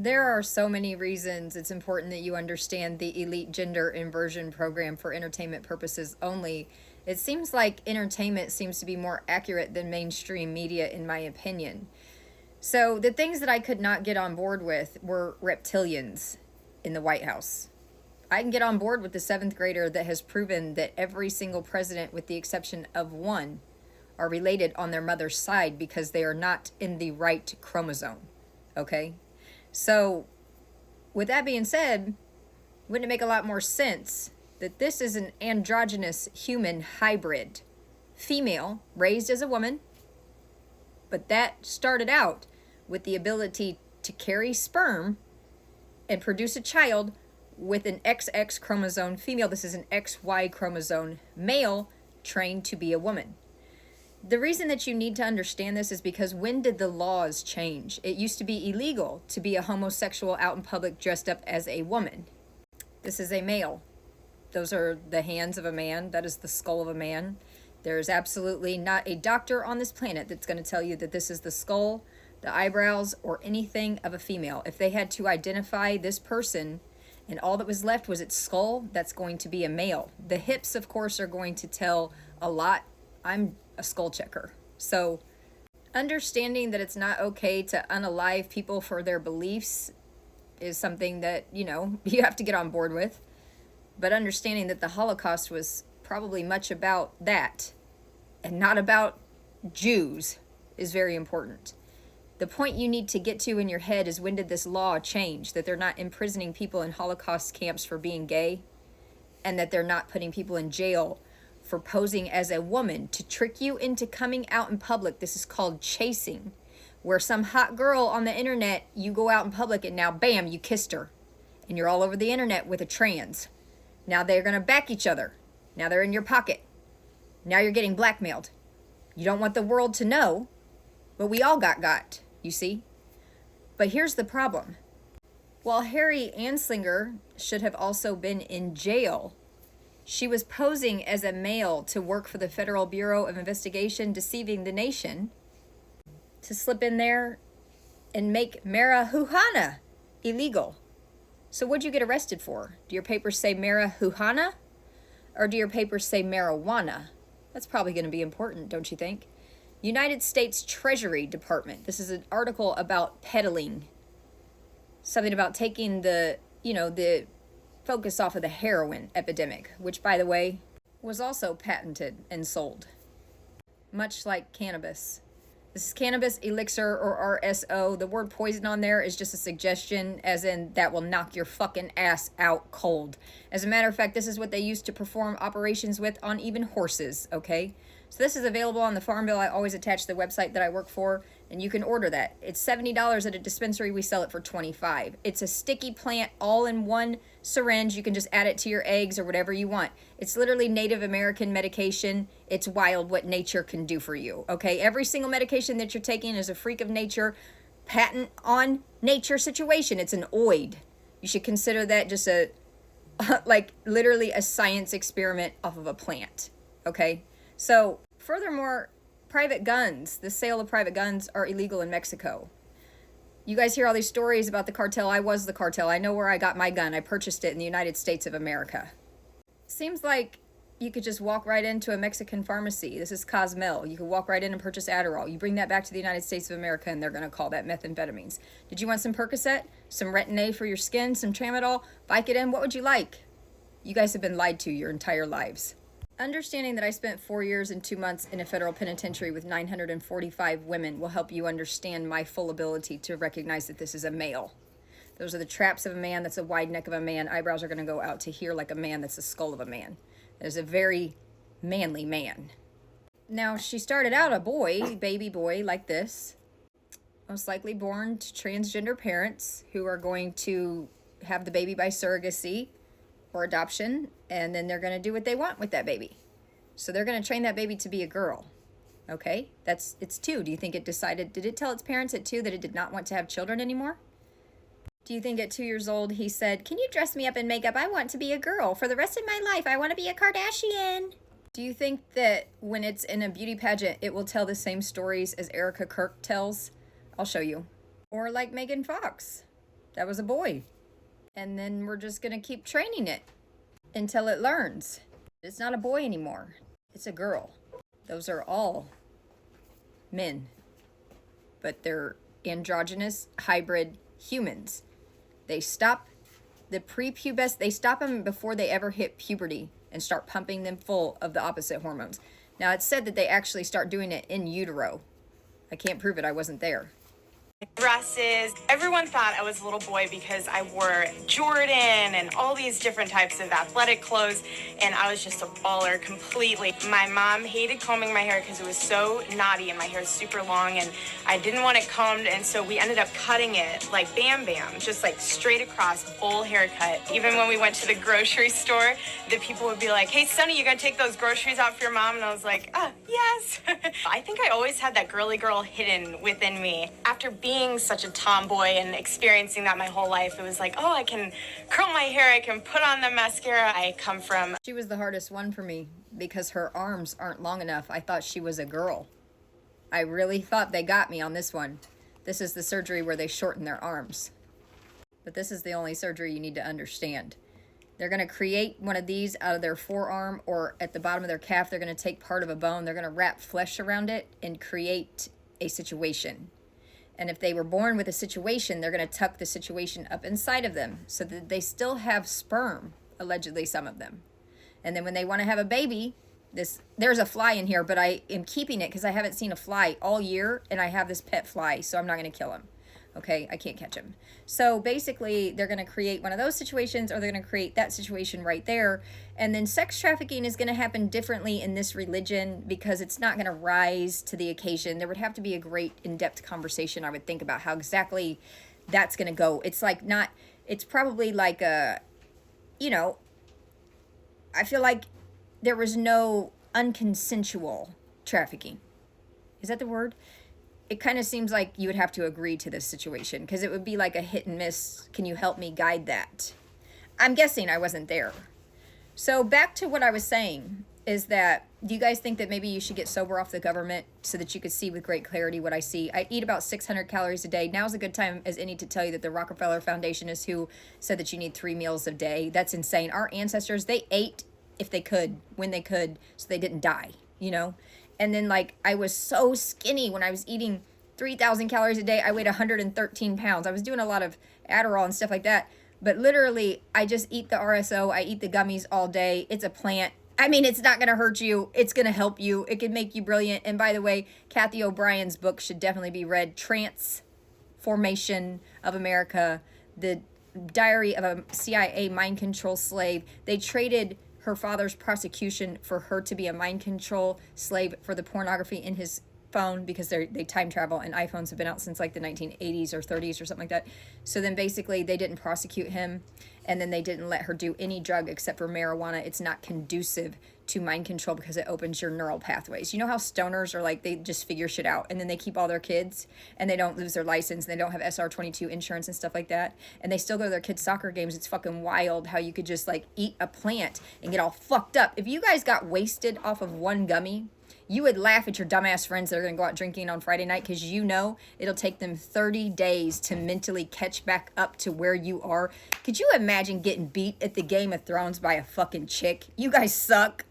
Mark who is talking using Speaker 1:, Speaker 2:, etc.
Speaker 1: There are so many reasons it's important that you understand the elite gender inversion program for entertainment purposes only. It seems like entertainment seems to be more accurate than mainstream media, in my opinion. So, the things that I could not get on board with were reptilians in the White House. I can get on board with the seventh grader that has proven that every single president, with the exception of one, are related on their mother's side because they are not in the right chromosome. Okay? So, with that being said, wouldn't it make a lot more sense that this is an androgynous human hybrid? Female, raised as a woman, but that started out with the ability to carry sperm and produce a child with an XX chromosome female. This is an XY chromosome male trained to be a woman. The reason that you need to understand this is because when did the laws change? It used to be illegal to be a homosexual out in public dressed up as a woman. This is a male. Those are the hands of a man. That is the skull of a man. There is absolutely not a doctor on this planet that's going to tell you that this is the skull, the eyebrows, or anything of a female. If they had to identify this person and all that was left was its skull, that's going to be a male. The hips, of course, are going to tell a lot. I'm a skull checker. So understanding that it's not okay to unalive people for their beliefs is something that, you have to get on board with. But understanding that the Holocaust was probably much about that and not about Jews is very important. The point you need to get to in your head is, when did this law change? That they're not imprisoning people in Holocaust camps for being gay, and that they're not putting people in jail for posing as a woman to trick you into coming out in public. This is called chasing, where some hot girl on the internet, you go out in public and now bam, you kissed her. And you're all over the internet with a trans. Now they're going to back each other. Now they're in your pocket. Now you're getting blackmailed. You don't want the world to know, but we all got, you see? But here's the problem. While Harry Anslinger should have also been in jail, she was posing as a male to work for the Federal Bureau of Investigation, deceiving the nation, to slip in there and make marijuana illegal. So what'd you get arrested for? Do your papers say marijuana? Or do your papers say marijuana? That's probably going to be important, don't you think? United States Treasury Department. This is an article about peddling. Something about taking the focus off of the heroin epidemic, which, by the way, was also patented and sold. Much like cannabis. This is cannabis elixir, or RSO. The word poison on there is just a suggestion, as in that will knock your fucking ass out cold. As a matter of fact, this is what they used to perform operations with on even horses, okay? So this is available on the Farm Bill. I always attach the website that I work for, and you can order that. It's $70 at a dispensary. We sell it for $25. It's a sticky plant all in one syringe. You can just add it to your eggs or whatever you want. It's literally Native American medication. It's wild what nature can do for you, okay? Every single medication that you're taking is a freak of nature, patent on nature situation. It's an oid. You should consider that just literally a science experiment off of a plant, okay? So, furthermore, private guns, the sale of private guns are illegal in Mexico. You guys hear all these stories about the cartel. I was the cartel. I know where I got my gun. I purchased it in the United States of America. Seems like you could just walk right into a Mexican pharmacy. This is Cosmel. You could walk right in and purchase Adderall. You bring that back to the United States of America, and they're going to call that methamphetamines. Did you want some Percocet, some Retin-A for your skin, some Tramadol, Vicodin? What would you like? You guys have been lied to your entire lives. Understanding that I spent 4 years and 2 months in a federal penitentiary with 945 women will help you understand my full ability to recognize that this is a male. Those are the traps of a man. That's a wide neck of a man. Eyebrows are going to go out to here like a man. That's the skull of a man. There's a very manly man. Now, she started out a boy, baby boy, like this. Most likely born to transgender parents who are going to have the baby by surrogacy or adoption, and then they're going to do what they want with that baby. So they're going to train that baby to be a girl. Okay? It's 2. Do you think did it tell its parents at 2 that it did not want to have children anymore? Do you think at 2 years old he said, "Can you dress me up in makeup? I want to be a girl. For the rest of my life, I want to be a Kardashian"? Do you think that when it's in a beauty pageant, it will tell the same stories as Erica Kirk tells? I'll show you. Or like Megan Fox. That was a boy. And then we're just going to keep training it until it learns. It's not a boy anymore. It's a girl. Those are all men, but they're androgynous hybrid humans. They stop the prepubescent, they stop them before they ever hit puberty and start pumping them full of the opposite hormones. Now, it's said that they actually start doing it in utero. I can't prove it. I wasn't there.
Speaker 2: Dresses. Everyone thought I was a little boy because I wore Jordan and all these different types of athletic clothes, and I was just a baller completely. My mom hated combing my hair because it was so knotty and my hair is super long and I didn't want it combed, and so we ended up cutting it like Bam Bam, just like straight across, full haircut. Even when we went to the grocery store, the people would be like, "Hey Sonny, you gotta take those groceries out for your mom," and I was like, yes. I think I always had that girly girl hidden within me. After being such a tomboy and experiencing that my whole life, it was like, oh, I can curl my hair, I can put on the mascara. I come from...
Speaker 1: She was the hardest one for me because her arms aren't long enough. I thought she was a girl. I really thought they got me on this one. This is the surgery where they shorten their arms. But this is the only surgery you need to understand. They're going to create one of these out of their forearm or at the bottom of their calf. They're going to take part of a bone. They're going to wrap flesh around it and create a situation. And if they were born with a situation, they're going to tuck the situation up inside of them so that they still have sperm, allegedly some of them. And then when they want to have a baby, there's a fly in here, but I am keeping it because I haven't seen a fly all year, and I have this pet fly, so I'm not going to kill him. Okay, I can't catch him. So basically, they're going to create one of those situations, or they're going to create that situation right there. And then sex trafficking is going to happen differently in this religion because it's not going to rise to the occasion. There would have to be a great in-depth conversation, I would think, about how exactly that's going to go. It's like not, it's probably like a, you know, I feel like there was no unconsensual trafficking. Is that the word? It kind of seems like you would have to agree to this situation because it would be like a hit and miss. Can you help me guide that? I'm guessing I wasn't there. So back to what I was saying is that, do you guys think that maybe you should get sober off the government so that you could see with great clarity what I see? I eat about 600 calories a day. Now's a good time as any to tell you that the Rockefeller Foundation is who said that you need 3 meals a day. That's insane. Our ancestors, they ate if they could, when they could, so they didn't die, you know? And then, like, I was so skinny when I was eating 3,000 calories a day. I weighed 113 pounds. I was doing a lot of Adderall and stuff like that. But literally, I just eat the RSO. I eat the gummies all day. It's a plant. I mean, it's not going to hurt you. It's going to help you. It can make you brilliant. And by the way, Kathy O'Brien's book should definitely be read. Transformation of America, the diary of a CIA mind control slave. They traded her father's prosecution for her to be a mind control slave for the pornography in his phone because they time travel and iPhones have been out since like the 1980s or 30s or something like that. So then basically they didn't prosecute him, and then they didn't let her do any drug except for marijuana. It's not conducive to mind control because it opens your neural pathways. You know how stoners are like, they just figure shit out and then they keep all their kids and they don't lose their license and they don't have SR22 insurance and stuff like that, and they still go to their kids' soccer games. It's fucking wild how you could just like eat a plant and get all fucked up. If you guys got wasted off of one gummy, you would laugh at your dumbass friends that are going to go out drinking on Friday night because you know it'll take them 30 days to mentally catch back up to where you are. Could you imagine getting beat at the Game of Thrones by a fucking chick? You guys suck.